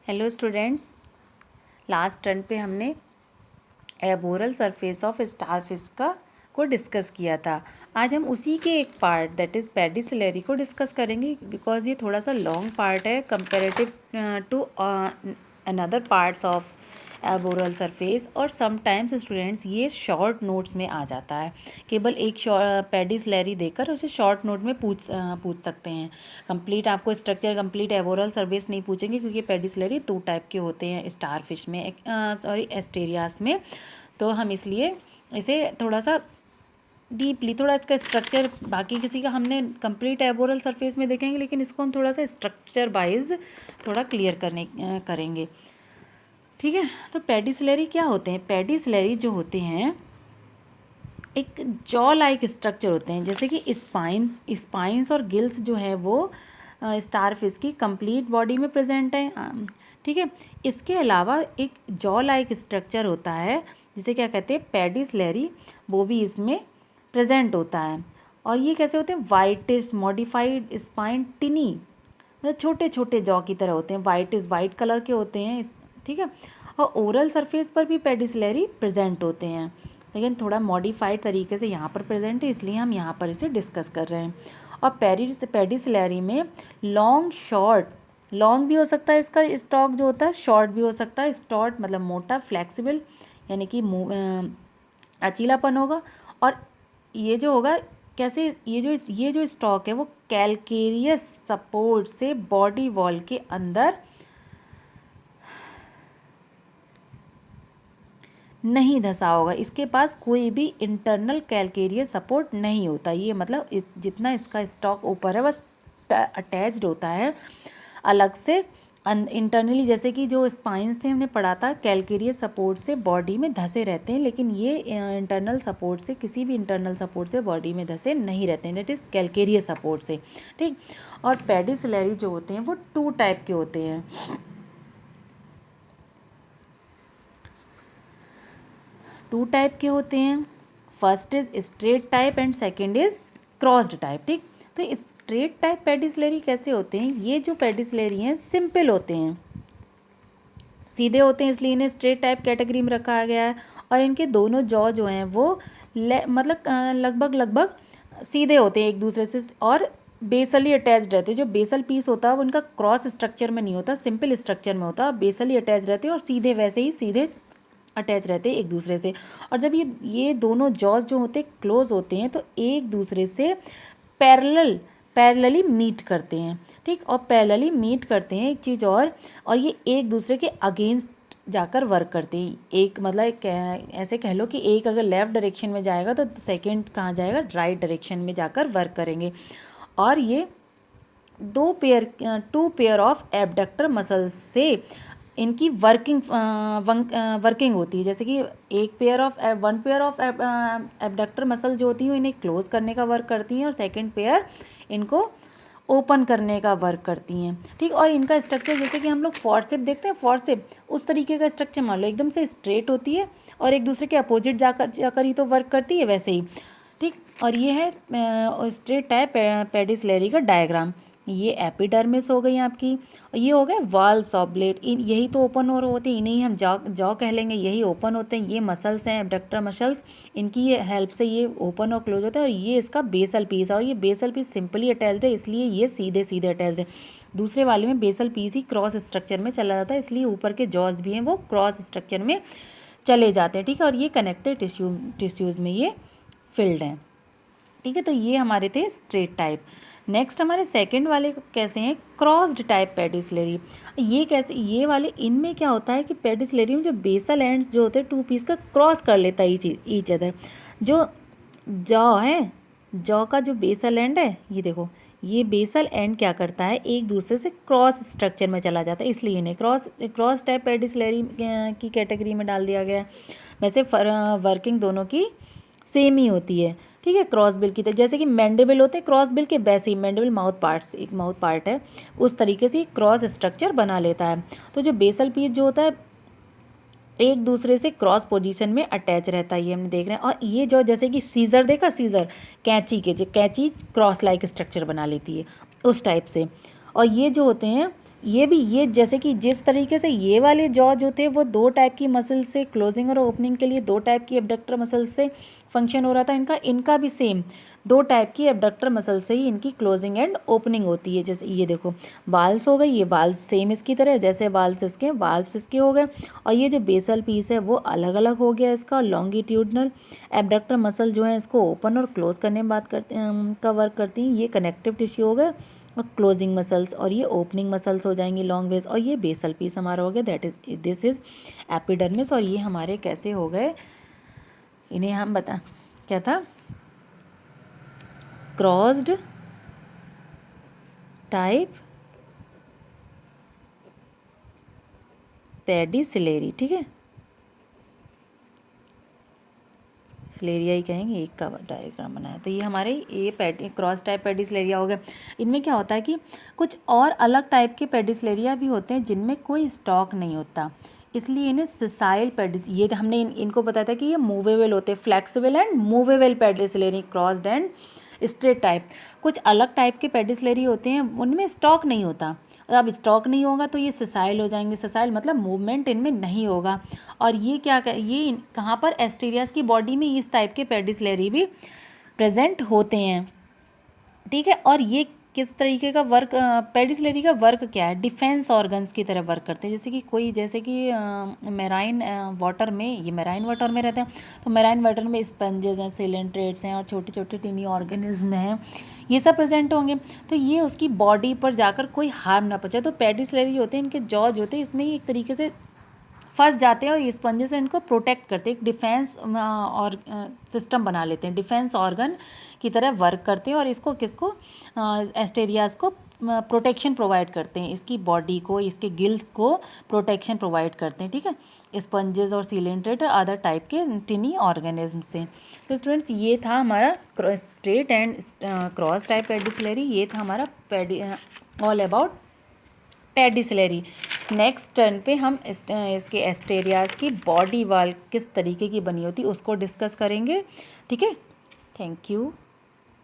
Hello students, last turn पे हमने aboral surface of starfish का को डिस्कस किया था। आज हम उसी के एक पार्ट दैट इज़ पेडिसिलरी को डिस्कस करेंगे बिकॉज ये थोड़ा सा लॉन्ग पार्ट है comparative to another parts of aboral surface. और समटाइम्स स्टूडेंट्स ये शॉर्ट नोट्स में आ जाता है, केवल एक पेडिसिलरी देकर उसे शॉर्ट नोट में पूछ सकते हैं। कंप्लीट आपको स्ट्रक्चर कंप्लीट एबोरल सरफेस नहीं पूछेंगे क्योंकि पेडिसिलरी 2 टाइप के होते हैं स्टारफिश में, एस्टेरियास में। तो हम इसलिए इसे थोड़ा सा डीपली थोड़ा इसका स्ट्रक्चर बाकी किसी का हमने कंप्लीट एबोरल सरफेस में देखेंगे, लेकिन इसको हम थोड़ा सा स्ट्रक्चर वाइज थोड़ा क्लियर करेंगे। ठीक है, तो पेडिसिलरी क्या होते हैं? पेडिसिलरी जो होते हैं एक जॉ लाइक स्ट्रक्चर होते हैं, जैसे कि स्पाइंस और गिल्स जो है वो स्टारफिश की कंप्लीट बॉडी में प्रेजेंट है। ठीक है, इसके अलावा एक जॉ लाइक स्ट्रक्चर होता है जिसे क्या कहते हैं, पेडिसिलरी, वो भी इसमें प्रेजेंट होता है। और ये कैसे होते हैं? वाइटिश मॉडिफाइड स्पाइन टिनी, मतलब छोटे छोटे जॉ की तरह होते हैं, वाइट कलर के होते हैं। ठीक है, और ओरल सरफेस पर भी पेडिसिलरी प्रेजेंट होते हैं, लेकिन थोड़ा मॉडिफाइड तरीके से यहाँ पर प्रेजेंट है, इसलिए हम यहाँ पर इसे डिस्कस कर रहे हैं। और पेडिसिलरी में लॉन्ग भी हो सकता है इसका स्टॉक जो होता है, शॉर्ट भी हो सकता है। स्टॉक मतलब मोटा, फ्लेक्सिबल, यानी कि लचीलापन होगा। और ये जो होगा कैसे, ये जो स्टॉक है वो कैलकेरियस सपोर्ट से बॉडी वॉल के अंदर नहीं धंसा होगा, इसके पास कोई भी इंटरनल कैलकेरियस सपोर्ट नहीं होता। ये मतलब जितना इसका स्टॉक ऊपर है बस अटैच्ड होता है अलग से इंटरनली, जैसे कि जो स्पाइंस थे हमने पढ़ा था कैलकेरियस सपोर्ट से बॉडी में धंसे रहते हैं, लेकिन ये इंटरनल सपोर्ट से, किसी भी इंटरनल सपोर्ट से बॉडी में धंसे नहीं रहते हैं, दैट इज़ कैलकेरियस सपोर्ट से। ठीक, और पेडिसिलरी जो होते हैं वो 2 टाइप के होते हैं। 2 टाइप के होते हैं, first is straight type and second is crossed type. ठीक, तो स्ट्रेट टाइप पेडिसिलरी कैसे होते हैं? ये जो पेडिसिलरी हैं सिंपल होते हैं, सीधे होते हैं, इसलिए इन्हें स्ट्रेट टाइप कैटेगरी में रखा गया है। और इनके दोनों जॉ जो हैं वो मतलब लगभग सीधे होते हैं एक दूसरे से, और बेसली अटैच्ड रहते हैं। जो बेसल पीस होता है वो इनका क्रॉस स्ट्रक्चर में नहीं होता, सिंपल स्ट्रक्चर में होता है, बेसली अटैच रहते हैं और सीधे वैसे ही सीधे अटैच रहते हैं एक दूसरे से। और जब ये दोनों जॉज जो होते हैं क्लोज होते हैं तो एक दूसरे से पैरेलली मीट करते हैं। ठीक, और पैरेलली मीट करते हैं एक चीज़ और ये एक दूसरे के अगेंस्ट जाकर वर्क करते हैं। एक मतलब ऐसे कह लो कि एक अगर लेफ़्ट डायरेक्शन में जाएगा तो सेकंड कहाँ जाएगा? राइट डायरेक्शन में जाकर वर्क करेंगे। और ये 2 पेयर ऑफ एबडक्टर मसल्स से इनकी वर्किंग होती है, जैसे कि one pair of abductor muscle जो होती हैं इन्हें क्लोज करने का वर्क करती हैं, और सेकंड पेयर इनको ओपन करने का वर्क करती हैं। ठीक, और इनका स्ट्रक्चर जैसे कि हम लोग फॉरसेप देखते हैं, फॉरसेप उस तरीके का स्ट्रक्चर मान लो, एकदम से स्ट्रेट होती है और एक दूसरे के अपोजिट जाकर ही तो वर्क करती है वैसे ही। ठीक, और ये है स्ट्रेट टाइप पेडिसिलरी का डायग्राम। ये एपिडर्मिस हो गई आपकी, और ये हो गए वाल्व्स ऑफ ब्लेड, यही तो ओपन और होते हैं, इन्हीं हम जॉ कह लेंगे, यही ओपन होते हैं। ये मसल्स हैं एबडक्टर मसल्स, इनकी हेल्प से ये ओपन और क्लोज होता है। और ये इसका बेसल पीस है, और ये बेसल पीस सिंपली अटैच्ड है, इसलिए ये सीधे सीधे अटैच्ड है। दूसरे वाले में बेसल पीस ही क्रॉस स्ट्रक्चर में चला जाता है, इसलिए ऊपर के जॉज भी हैं वो क्रॉस स्ट्रक्चर में चले जाते हैं। ठीक है, और ये कनेक्टेड टिश्यूज़ में ये फिल्ड हैं। ठीक है, तो ये हमारे थे स्ट्रेट टाइप। नेक्स्ट हमारे सेकंड वाले कैसे हैं? Crossed type pedicellariae. ये कैसे? ये वाले इनमें क्या होता है कि पेडिसिलरी में जो बेसल एंड्स जो होते हैं 2 पीस का क्रॉस कर लेता है ईच अदर। जो जॉ है, जॉ का जो बेसल एंड है, ये देखो, ये बेसल एंड क्या करता है, एक दूसरे से क्रॉस स्ट्रक्चर में चला जाता है, इसलिए इन्हें क्रॉस टाइप पेडिसिलरी की कैटेगरी में डाल दिया गया है। वैसे वर्किंग दोनों की सेम ही होती है। ठीक है, क्रॉस बिल की तरह, जैसे कि मैंडिबल होते हैं क्रॉस बिल के, वैसे ही मैंडिबल एक माउथ पार्ट है, उस तरीके से क्रॉस स्ट्रक्चर बना लेता है। तो जो बेसल पीस जो होता है एक दूसरे से क्रॉस पोजीशन में अटैच रहता है, ये हम देख रहे हैं। और ये जो जैसे कि सीज़र देखा, सीज़र कैंची क्रॉस लाइक स्ट्रक्चर बना लेती है उस टाइप से। और ये जो होते हैं ये भी, ये जैसे कि जिस तरीके से ये वाले जॉ जो थे वो दो टाइप की मसल से क्लोजिंग और ओपनिंग के लिए दो टाइप की एबडक्टर मसल से फंक्शन हो रहा था इनका भी सेम दो टाइप की एबडक्टर मसल से ही इनकी क्लोजिंग एंड ओपनिंग होती है। जैसे ये देखो बाल्स हो गए, ये बाल्स सेम इसकी तरह जैसे बाल्स इसके हो गए, और ये जो बेसल पीस है वो अलग अलग हो गया इसका। लॉन्गिट्यूडनल एबडक्टर मसल जो है इसको ओपन और क्लोज करने में बात करते का वर्क करती हैं। ये कनेक्टिव टिश्यू हो गए और क्लोजिंग मसल्स, और ये ओपनिंग मसल्स हो जाएंगी लॉन्ग वेज, और ये बेसल पीस हमारा हो गया, that is this is epidermis. और ये हमारे कैसे हो गए, इन्हें हम बता क्या था, क्रॉस्ड टाइप पेडिसिलेरी, ठीक है, सिलेरिया ही कहेंगे, एक का डायग्राम बनाया। तो ये हमारे ये क्रॉस टाइप पेडिसिलेरिया हो गया। इनमें क्या होता है कि कुछ और अलग टाइप के पेडिसिलेरिया भी होते हैं जिनमें कोई स्टॉक नहीं होता, इसलिए इन्हें सिसाइल पेडिस, ये हमने इनको बताया था कि ये मूवेबल होते हैं, flexible and movable pedicellariae, crossed and straight type. कुछ अलग टाइप के पेडिसिलेरी होते हैं उनमें स्टॉक नहीं होता, अब स्टॉक नहीं होगा तो ये सिसाइल हो जाएंगे। सिसाइल मतलब मूवमेंट इनमें नहीं होगा। और ये ये कहाँ पर, एस्टेरियास की बॉडी में इस टाइप के पेडिसिलेरी भी प्रेजेंट होते हैं, ठीक है। और ये किस तरीके का वर्क, पेडिसिलेरी का वर्क क्या है, डिफेंस ऑर्गन्स की तरह वर्क करते हैं। जैसे कि मेराइन वाटर में, ये मेराइन वाटर में रहते हैं, तो मेराइन वाटर में स्पंजेस हैं, सिलेंट्रेट्स हैं और छोटे छोटे टिनी ऑर्गेनिज्म हैं, ये सब प्रेजेंट होंगे। तो ये उसकी बॉडी पर जाकर कोई हार्म ना पहुंचे। तो पेडिसिलेरी होते हैं, इनके जॉज होते हैं, इसमें ही एक तरीके से फंस जाते हैं और ये स्पंजेस से इनको प्रोटेक्ट करते हैं, एक डिफेंस और सिस्टम बना लेते हैं, डिफेंस ऑर्गन की तरह वर्क करते हैं, और इसको किसको, एस्टेरियास को प्रोटेक्शन प्रोवाइड करते हैं, इसकी बॉडी को, इसके गिल्स को प्रोटेक्शन प्रोवाइड करते हैं, ठीक है, स्पंजेस और सीलेंट्रेट और अदर टाइप के टिनी ऑर्गेनिज्म से। तो स्टूडेंट्स ये था हमारा स्ट्रेट एंड क्रॉस टाइप पेडिसिलेरी, ये था हमारा ऑल अबाउट पेडिसिलेरी। नेक्स्ट टर्न पे हम इसके एस्टेरियास की बॉडी वाल किस तरीके की बनी होती उसको डिस्कस करेंगे, ठीक है। Thank you.